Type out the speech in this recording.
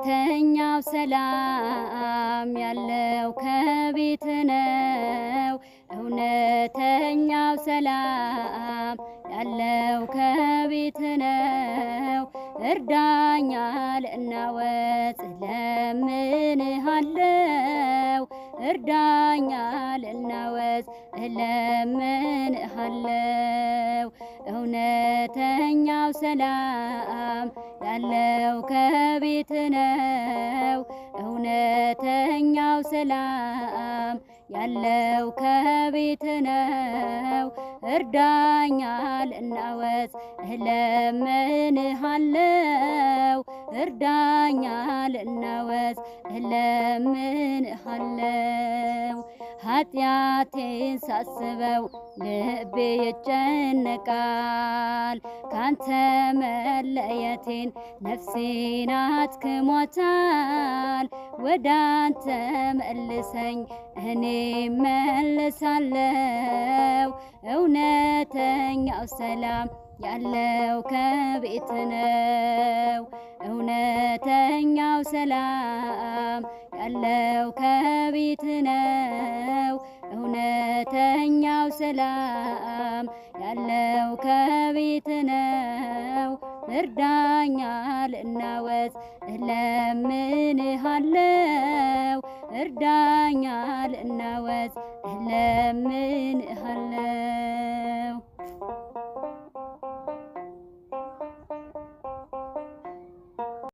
እውነተኛው ሰላም ያለው ከቤት ነው። እውነተኛው ሰላም ያለው ከቤት ነው። እርዳኛ ልናወጽ እለምንሃለው። እርዳኛ ልናወጽ እለምንሃለው። እውነተኛው ሰላም ያለው ከቤት ነው። እውነተኛው ሰላም ያለው ከቤት ነው። እርዳኛ ልናወጽ እለምንሃለው። እርዳኛ ልናወጽ እለምንሃለው። ኃጢአቴን ሳስበው ልቤ ይጨነቃል። ካንተ መለየቴን ነፍሴን አትክሟታል። ወዳንተ መልሰኝ እኔ መልሳለው። እውነተኛው ሰላም ያለው ከቤት ነው። እውነተኛው ሰላም ያለው ከቤት ነው። እውነተኛው ሰላም ያለው ከቤት ነው። እርዳኛ ልናወጽ እለምንሃለው። እርዳኛ ልናወጽ እለምንሃለው።